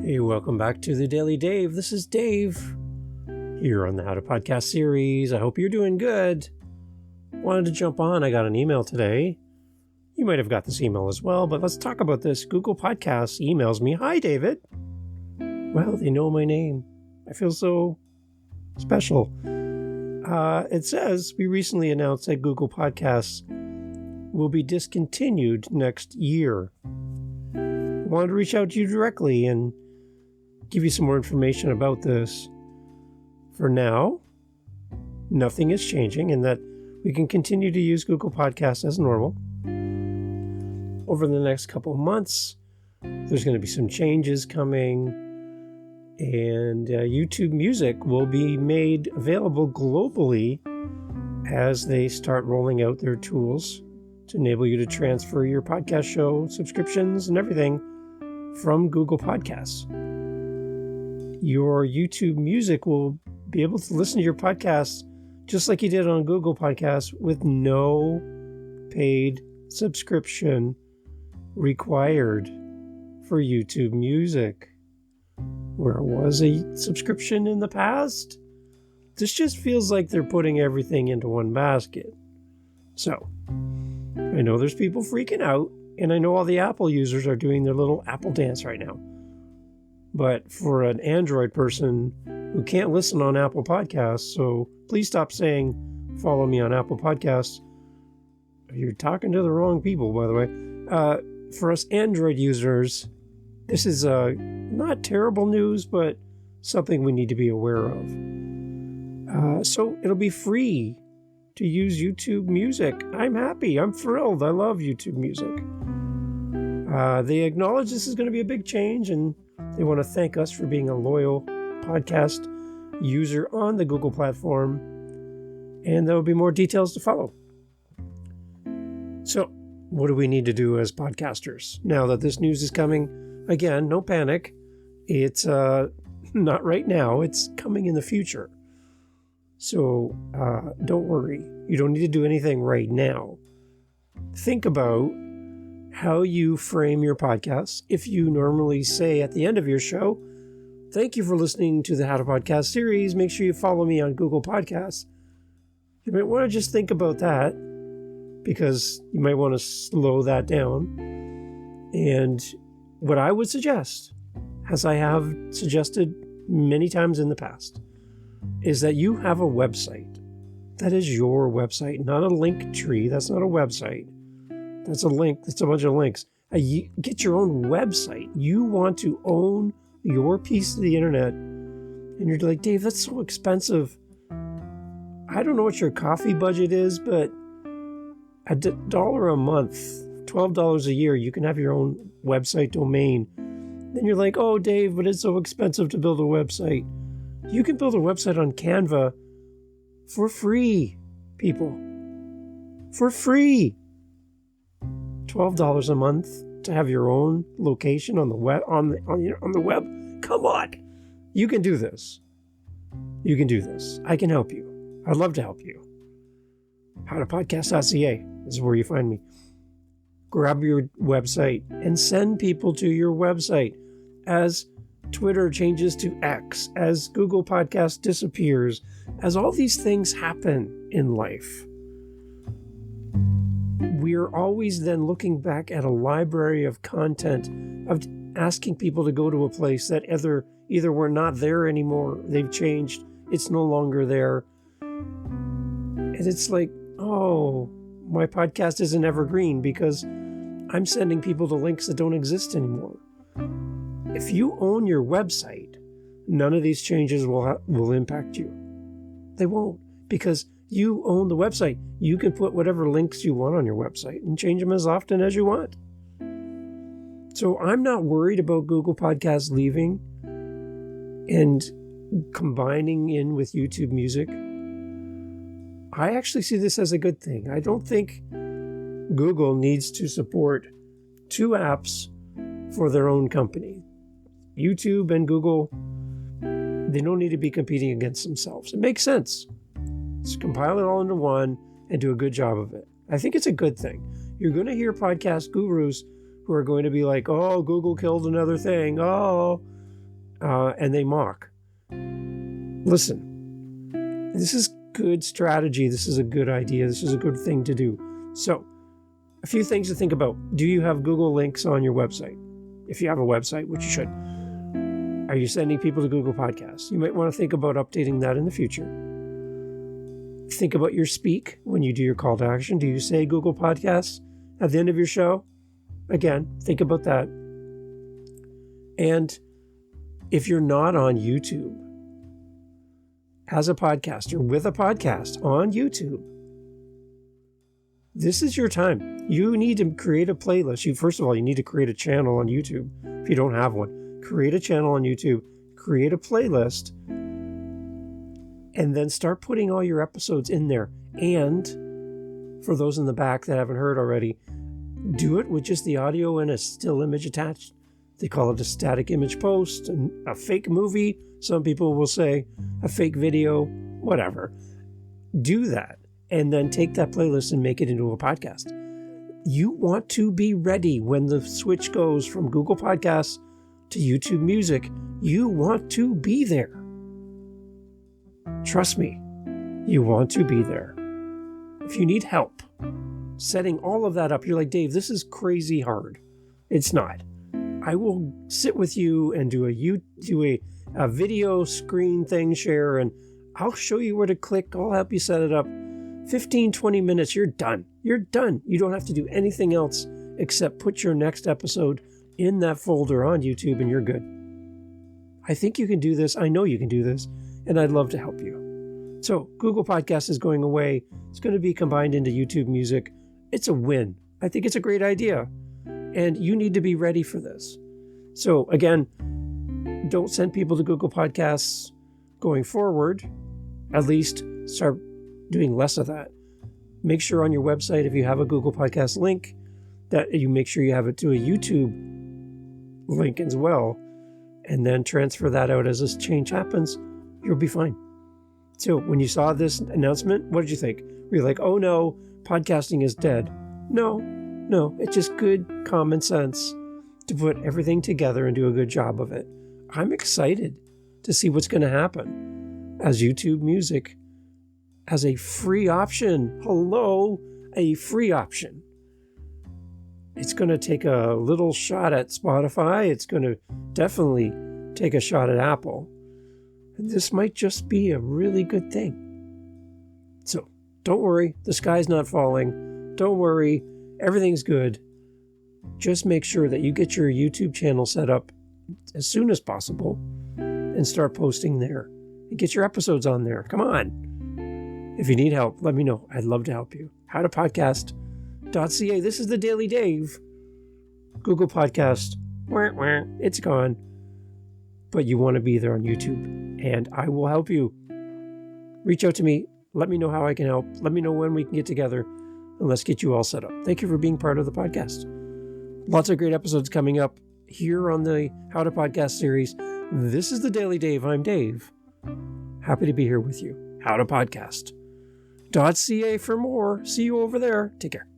Hey, welcome back to the Daily Dave. This is Dave here on the How to Podcast series. I hope you're doing good. Wanted to jump on. I got an email today. You might have got this email as well, but let's talk about this. Google Podcasts emails me. Hi, David. Well, they know my name. I feel so special. It says we recently announced that Google Podcasts will be discontinued next year. I wanted to reach out to you directly and give you some more information about this. For now, nothing is changing in that we can continue to use Google Podcasts as normal. Over the next couple of months, there's going to be some changes coming, and YouTube Music will be made available globally as they start rolling out their tools to enable you to transfer your podcast show subscriptions and everything from Google Podcasts. Your YouTube Music will be able to listen to your podcasts just like you did on Google Podcasts with no paid subscription required for YouTube Music. Where was a subscription in the past? This just feels like they're putting everything into one basket. So, I know there's people freaking out, and I know all the Apple users are doing their little Apple dance right now. But for an Android person who can't listen on Apple Podcasts, so please stop saying, follow me on Apple Podcasts. You're talking to the wrong people, by the way. For us Android users, this is not terrible news, but something we need to be aware of. So it'll be free to use YouTube Music. I'm happy. I'm thrilled. I love YouTube Music. They acknowledge this is going to be a big change, and they want to thank us for being a loyal podcast user on the Google platform, and there will be more details to follow. So, what do we need to do as podcasters? Now that this news is coming, again, no panic. It's not right now. It's coming in the future. So, don't worry. You don't need to do anything right now. Think about how you frame your podcast. If you normally say at the end of your show, thank you for listening to the How to Podcast series. Make sure you follow me on Google Podcasts. You might want to just think about that, because you might want to slow that down. And what I would suggest, as I have suggested many times in the past, is that you have a website. That is your website, not a link tree. That's not a website. That's a link. That's a bunch of links. Get your own website. You want to own your piece of the internet. And you're like, Dave, that's so expensive. I don't know what your coffee budget is, but $1 a month, $12 a year, you can have your own website domain. Then you're like, oh, Dave, but it's so expensive to build a website. You can build a website on Canva for free, people. For free. $12 a month to have your own location on the web. On the web. Come on, you can do this. You can do this. I can help you. I'd love to help you. Howtopodcast.ca is where you find me. Grab your website and send people to your website. As Twitter changes to X, as Google Podcast disappears, as all these things happen in life, we are always then looking back at a library of content, of asking people to go to a place that either we're not there anymore, they've changed, it's no longer there. And it's like, oh, my podcast isn't evergreen because I'm sending people to links that don't exist anymore. If you own your website, none of these changes will impact you. They won't, because you own the website. You can put whatever links you want on your website and change them as often as you want. So I'm not worried about Google Podcasts leaving and combining in with YouTube Music. I actually see this as a good thing. I don't think Google needs to support two apps for their own company. YouTube and Google, they don't need to be competing against themselves. It makes sense. Just compile it all into one and do a good job of it. I think it's a good thing. You're going to hear podcast gurus who are going to be like, oh, Google killed another thing. Oh, and they mock. Listen, this is good strategy. This is a good idea. This is a good thing to do. So, a few things to think about. Do you have Google links on your website? If you have a website, which you should. Are you sending people to Google Podcasts? You might want to think about updating that in the future. Think about your speak when you do your call to action. Do you say Google Podcasts at the end of your show? Again, think about that. And if you're not on YouTube, as a podcaster with a podcast on YouTube, this is your time. You need to create a playlist. First of all, you need to create a channel on YouTube. If you don't have one, create a channel on YouTube, create a playlist, and then start putting all your episodes in there. And for those in the back that haven't heard already, do it with just the audio and a still image attached. They call it a static image post, and a fake movie. Some people will say a fake video, whatever. Do that, and then take that playlist and make it into a podcast. You want to be ready when the switch goes from Google Podcasts to YouTube Music. You want to be there. Trust me, you want to be there. If you need help setting all of that up, you're like, Dave, this is crazy hard. It's not. I will sit with you and do a video screen thing share, and I'll show you where to click. I'll help you set it up. 15, 20 minutes, you're done. You're done. You don't have to do anything else except put your next episode in that folder on YouTube, and you're good. I think you can do this. I know you can do this, and I'd love to help you. So Google Podcast is going away. It's going to be combined into YouTube Music. It's a win. I think it's a great idea, and you need to be ready for this. So again, don't send people to Google Podcasts going forward. At least start doing less of that. Make sure on your website, if you have a Google Podcast link, that you make sure you have it to a YouTube link as well, and then transfer that out as this change happens. You'll be fine. So when you saw this announcement, what did you think? Were you like, oh no, podcasting is dead? No, it's just good common sense to put everything together and do a good job of it. I'm excited to see what's going to happen as YouTube Music as a free option. Hello, a free option. It's going to take a little shot at Spotify. It's going to definitely take a shot at Apple. And this might just be a really good thing. So don't worry, the sky's not falling. Don't worry, everything's good. Just make sure that you get your YouTube channel set up as soon as possible and start posting there. And get your episodes on there. Come on. If you need help, let me know. I'd love to help you. howtopodcast.ca. This is the Daily Dave. Google Podcast. It's gone. But you want to be there on YouTube. And I will help you. Reach out to me. Let me know how I can help. Let me know when we can get together. And let's get you all set up. Thank you for being part of the podcast. Lots of great episodes coming up here on the How to Podcast series. This is the Daily Dave. I'm Dave. Happy to be here with you. howtopodcast.ca for more. See you over there. Take care.